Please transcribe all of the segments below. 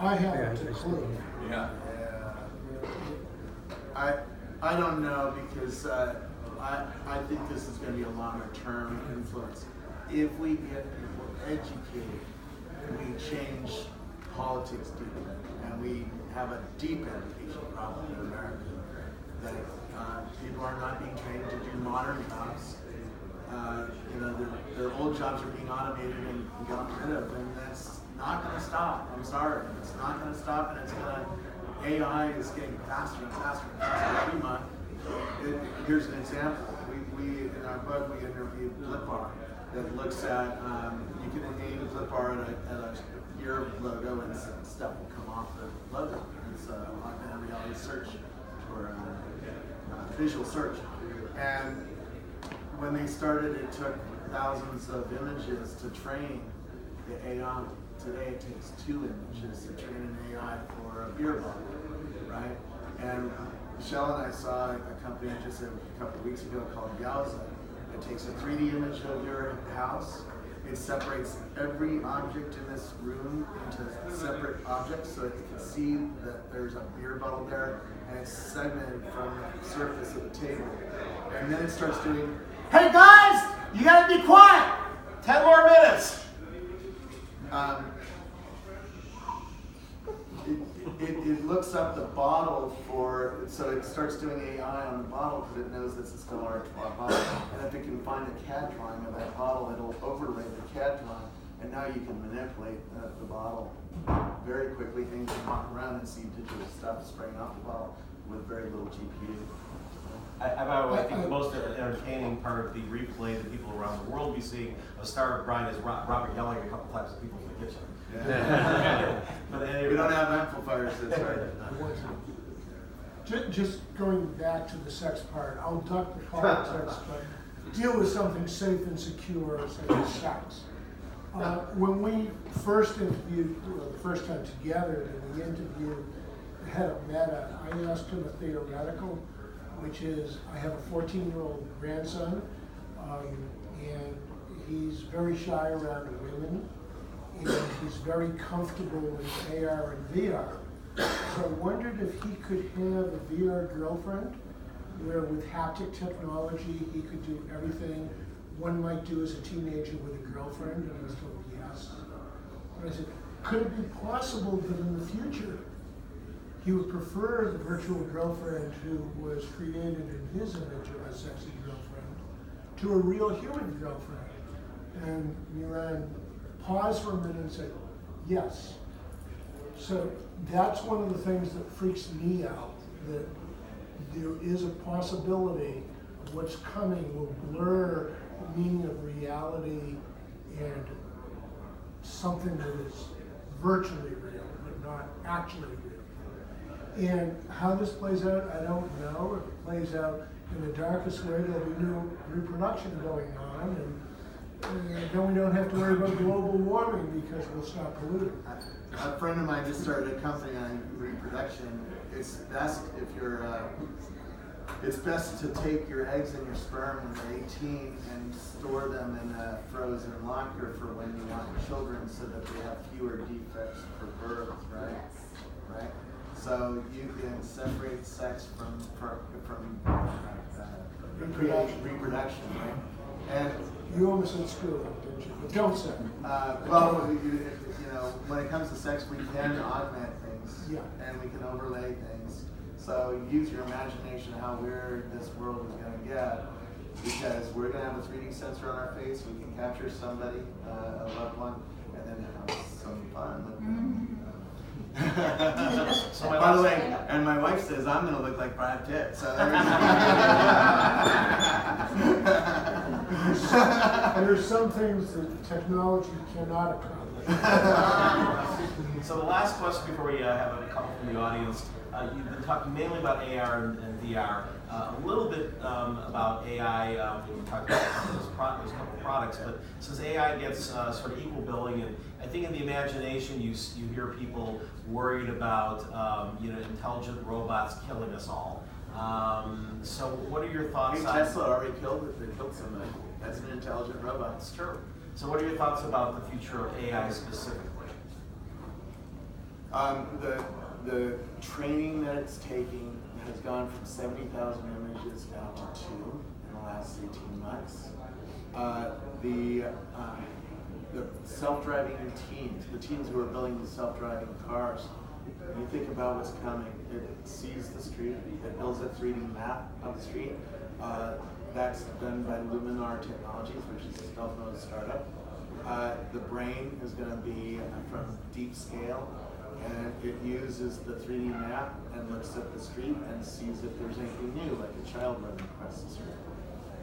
I haven't a clue. Yeah. I don't know because I think this is going to be a longer term influence. If we get people educated, we change politics deeply, and we have a deep education problem in America that people are not being trained to do modern jobs. Their old jobs are being automated and gotten rid of, and that's not going to stop. I'm sorry, it's not going to stop, and it's going to. AI is getting faster and faster and faster every month. Here's an example. We in our book we interviewed Flipbar that looks at you can name Flipbar at your logo and stuff will come off the logo. It's augmented reality search or visual search. And when they started, it took thousands of images to train the AI. Today it takes 2 images to train an AI for a beer bottle, right? And Michelle and I saw a company just a couple of weeks ago called Galza. It takes a 3D image of your house. It separates every object in this room into separate objects so that you can see that there's a beer bottle there, and it's segmented from the surface of the table. And then it starts doing, hey guys, you gotta be quiet! 10 more minutes! It looks up the bottle so it starts doing AI on the bottle because it knows this is still our bottle. And if it can find a CAD drawing of that bottle, it'll overlay the CAD drawing, and now you can manipulate the bottle very quickly. And you can walk around and see digital stuff spraying off the bottle with very little GPU. I think the most entertaining part of the replay that people around the world be seeing of Star of Bride is Robert yelling a couple times at people in the kitchen. Yeah. But anyway, We don't have amplifiers, that's right. Just going back to the sex part, I'll duck the politics, but deal with something safe and secure such as sex. When we first interviewed, the first time together, and we interviewed the head of Meta, I asked him a theoretical, which is, I have a 14-year-old grandson, and he's very shy around women, and he's very comfortable with AR and VR. So I wondered if he could have a VR girlfriend, where with haptic technology, he could do everything one might do as a teenager with a girlfriend, and I was told yes. And I said, could it be possible that in the future, he would prefer the virtual girlfriend who was created in his image of a sexy girlfriend to a real human girlfriend? And Miran paused for a minute and said, yes. So that's one of the things that freaks me out, that there is a possibility of what's coming will blur the meaning of reality and something that is virtually real, but not actually real. And how this plays out, I don't know. If it plays out in the darkest way, there'll be new reproduction going on, and then we don't have to worry about global warming because we'll stop polluting. A friend of mine just started a company on reproduction. It's best if you're, it's best to take your eggs and your sperm when you're 18 and store them in a frozen locker for when you want children, so that they have fewer defects for birth, right? Right. So you can separate sex from reproduction, right? And You almost said screw up, didn't you? But don't say. well, you know, when it comes to sex, we can augment things, Yeah. and we can overlay things. So use your imagination how weird this world is going to get, because we're going to have a 3D sensor on our face. We can capture somebody, a loved one, and then have some fun with them. So By the way, and my wife says I'm going to look like Brad Pitt. So There's some things that technology cannot accomplish. So the last question before we have a couple from the audience. You've been talking mainly about AR and VR, a little bit about AI. We talked about those couple products, but since AI gets sort of equal billing, and I think in the imagination you hear people worried about intelligent robots killing us all. So what are your thoughts on Tesla already killed somebody. That's an intelligent robot. It's true. So what are your thoughts about the future of AI specifically? The training that it's taking has gone from 70,000 images down to 2 in the last 18 months. The self-driving teams, the teams who are building the self-driving cars, when you think about what's coming, it sees the street, it builds a 3D map of the street. That's done by Luminar Technologies, which is a stealth mode startup. The brain is going to be from Deep Scale, and it uses the 3D map and looks at the street and sees if there's anything new, like a child running across the street.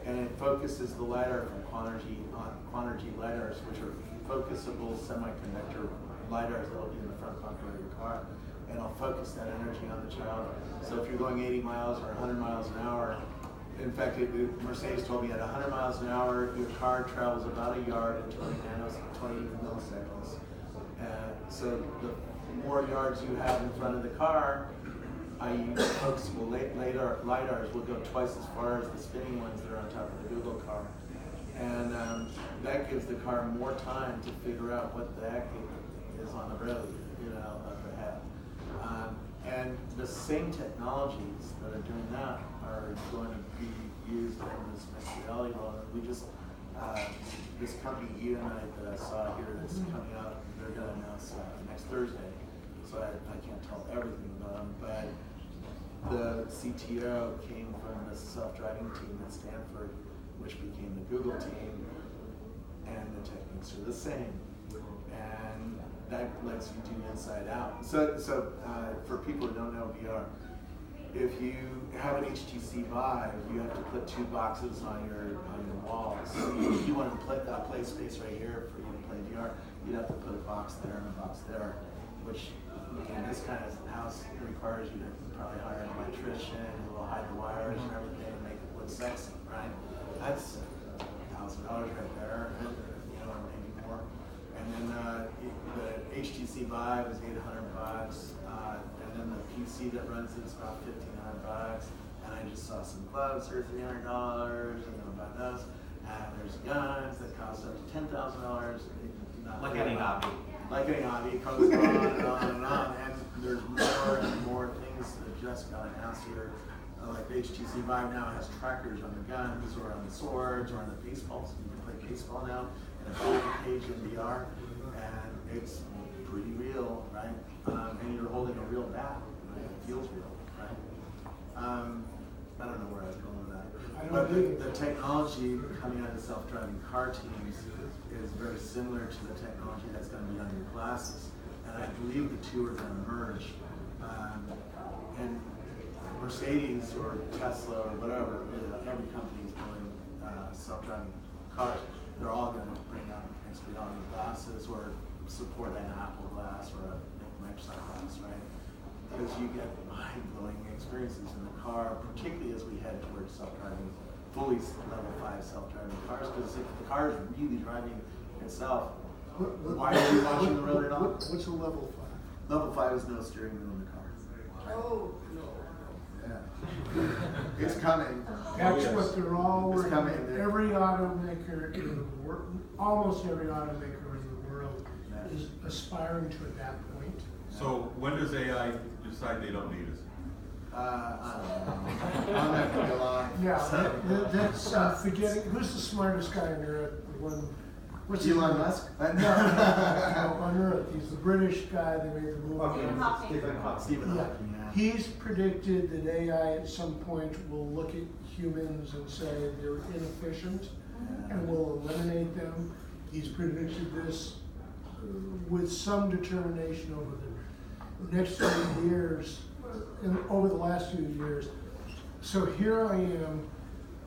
And it focuses the LiDAR from Quanergy LiDARs, which are focusable semiconductor LiDARs that will be in the front bumper of your car. And it'll focus that energy on the child. So if you're going 80 miles or 100 miles an hour, in fact, Mercedes told me at 100 miles an hour, your car travels about a yard in 20 milliseconds. So the more yards you have in front of the car, i.e. focusable LiDARs will go twice as far as the spinning ones that are on top of the Google car. And that gives the car more time to figure out what the heck is on the road, up ahead. And the same technologies that are doing that are going to be used in this mixed reality world. We just, this company, Unite, that I saw here that's coming out, they're going to announce next Thursday. So I can't tell everything about them, but the CTO came from the self-driving team at Stanford, which became the Google team, and the techniques are the same. And that lets you do inside out. So for people who don't know VR, if you have an HTC Vive, you have to put 2 boxes on your walls. So if you want to play space right here for you to play VR, you'd have to put a box there and a box there, which in this kind of house requires you to probably hire an electrician who will hide the wires and everything and make it look sexy, right? That's $1,000 right there, or maybe more. And then the HTC Vive is $800, and then the PC that runs it is about $1,500. And I just saw some gloves for $300, and then about those. And there's guns that cost up to $10,000. Like any hobby. Like any hobby, it goes on and on and on. And there's more and more things that just got announced here. Like the HTC Vive now has trackers on the guns or on the swords or on the baseballs. You can play baseball now in a big cage in VR, and it's pretty real, right? And you're holding a real bat, right? It feels real, right? I don't know where I was going with that. But the technology coming out of the self-driving car teams is very similar to the technology that's going to be on your glasses. And I believe the two are going to merge. And Mercedes or Tesla or whatever, every company is building self-driving cars. They're all going to bring out mixed reality glasses or support an Apple glass or a Microsoft glass, right? Because you get mind-blowing experiences in the car, particularly as we head towards self-driving, fully level 5 self-driving cars. Because if the car is really driving itself, why are you watching the road at all? What's a level 5? Level 5 is no steering wheel in the car. Oh, no. Yeah. It's coming. That's what they're all It's working coming. on. Every automaker in the world, almost every automaker in the world is aspiring to at that point. So when does AI decide they don't need us? I don't know. I'm not gonna lie. Yeah, that's forgetting, who's the smartest guy on earth? The one, what's his Elon name? Musk? No, on earth. He's the British guy that made the movie. Stephen Yeah. Hawking, yeah. He's predicted that AI at some point will look at humans and say they're inefficient and will eliminate them. He's predicted this with some determination over the next few years, over the last few years. So here I am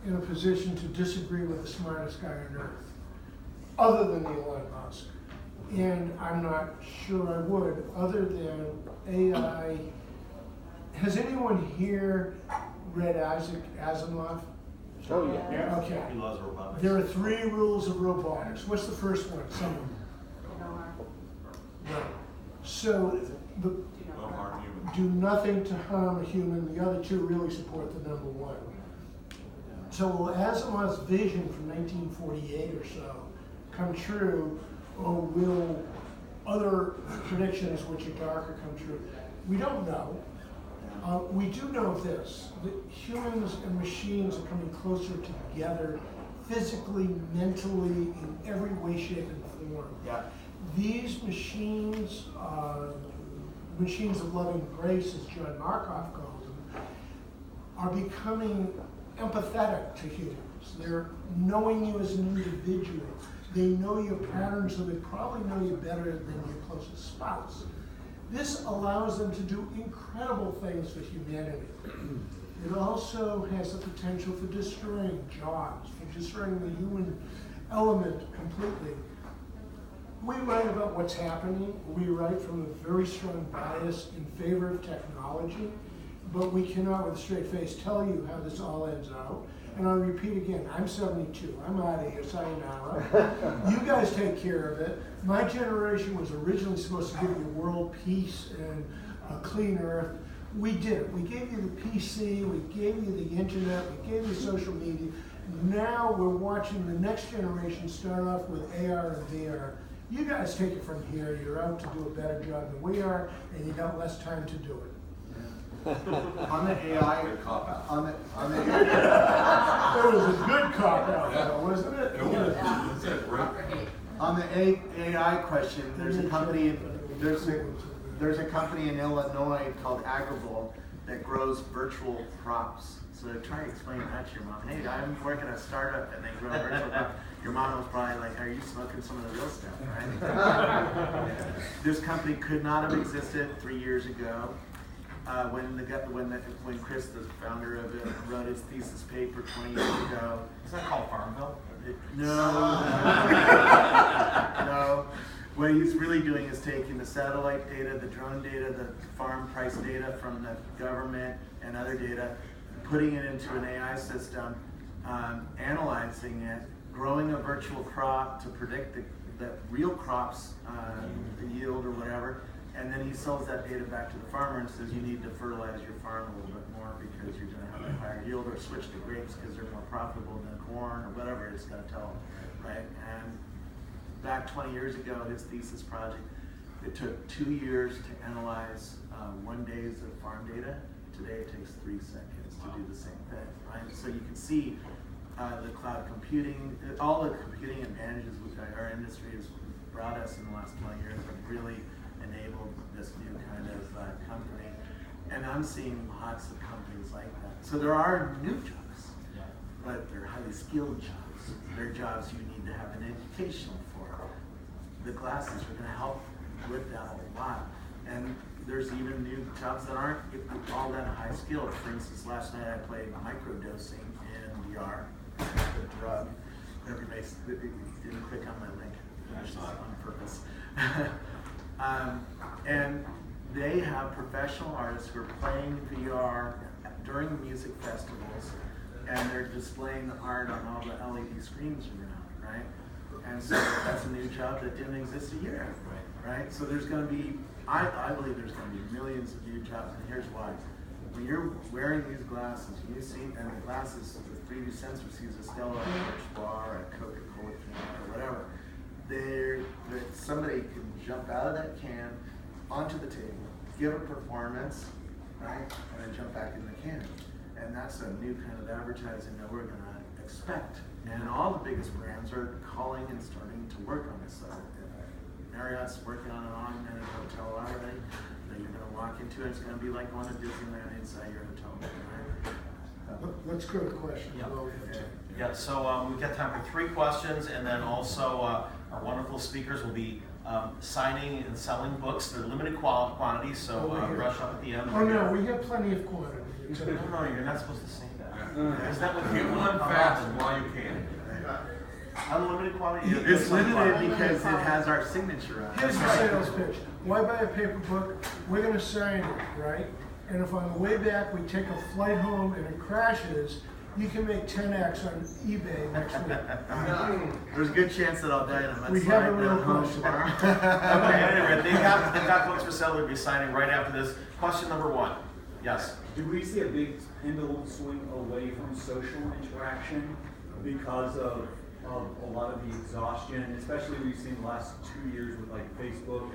in a position to disagree with the smartest guy on earth, other than Elon Musk. And I'm not sure I would, other than AI. Has anyone here read Isaac Asimov? Oh, yeah. Okay. He loves robotics. There are 3 rules of robotics. What's the first one? Someone. Right. So the Well, harm humans. do nothing to harm a human. The other 2 really support the number 1. So will Asimov's vision from 1948 or so come true, or will other predictions which are darker come true. We don't know. We do know this, that humans and machines are coming closer together physically, mentally, in every way, shape, and form. Yeah. These machines, machines of loving grace, as John Markoff calls them, are becoming empathetic to humans. They're knowing you as an individual. They know your patterns, so they probably know you better than your closest spouse. This allows them to do incredible things for humanity. It also has the potential for destroying jobs, for destroying the human element completely. We write about what's happening. We write from a very strong bias in favor of technology, but we cannot with a straight face tell you how this all ends out. And I'll repeat again, I'm 72, I'm out of here, sayonara. You guys take care of it. My generation was originally supposed to give you world peace and a clean earth. We did it. We gave you the PC, we gave you the internet, we gave you social media. Now we're watching the next generation start off with AR and VR. You guys take it from here. You're out to do a better job than we are, and you got less time to do it. On the AI, Good cop out. on the That was a good cop out, though, wasn't it? It was. That's it, right? on the AI question, there's a company in Illinois called Agravol that grows virtual crops. So try to explain that to your mom. Hey, I'm working at a startup and they grow virtual crops. Your mom was probably like, "Are you smoking some of the real stuff?" Right? This company could not have existed 3 years ago. When Chris, the founder of it, wrote his thesis paper 20 years ago. Is that called Farmville? No. What he's really doing is taking the satellite data, the drone data, the farm price data from the government and other data, putting it into an AI system, analyzing it, growing a virtual crop to predict the real crops, the yield or whatever, and then he sells that data back to the farmer and says you need to fertilize your farm a little bit more because you're going to have a higher yield, or switch to grapes because they're more profitable than corn or whatever it's going to tell them, right? And back 20 years ago, his thesis project, it took 2 years to analyze 1 day's of farm data. Today it takes 3 seconds to do the same thing, right? So you can see the cloud computing, all the computing advantages which our industry has brought us in the last 20 years have really enabled this new kind of company. And I'm seeing lots of companies like that. So there are new jobs, but they're highly skilled jobs. They're jobs you need to have an education for. The classes are going to help with that a lot. And there's even new jobs that aren't all that high skilled. For instance, last night I played microdosing in VR, the drug. Everybody didn't click on my link, actually on purpose. And they have professional artists who are playing VR during music festivals, and they're displaying the art on all the LED screens around, right? And so that's a new job that didn't exist a year ago, right? So there's going to be, I believe there's going to be millions of new jobs, and here's why. When you're wearing these glasses, you see, and the glasses, the 3D sensor sees a Stella, a Birch Bar, a Coca-Cola can, or whatever. Somebody can jump out of that can onto the table, give a performance, right, and then jump back in the can. And that's a new kind of advertising that we're going to expect. And all the biggest brands are calling and starting to work on this stuff. Marriott's working on an augmented hotel already that you're going to walk into. It's going to be like going to Disneyland inside your hotel room, right? Let's go to questions. Yeah. Yeah, so we've got time for 3 questions, and then also our wonderful speakers will be signing and selling books. They're limited quantities, so rush up at the end. Oh no, we have plenty of quantity. No, you're not supposed to say that. Yeah. Is that what You run fast while you can. Unlimited quantity? It's limited because it has our signature on it. Here's the sales pitch. Why buy a paper book? We're gonna sign it, right? And if on the way back we take a flight home and it crashes, you can make 10x on eBay next week. There's a good chance that I'll die in a mudslide. We have a real home question. tomorrow. Okay, anyway, they've got books for sale. They'll be signing right after this. Question number 1. Yes? Do we see a big pendulum swing away from social interaction because of a lot of the exhaustion, especially we've seen the last 2 years with like Facebook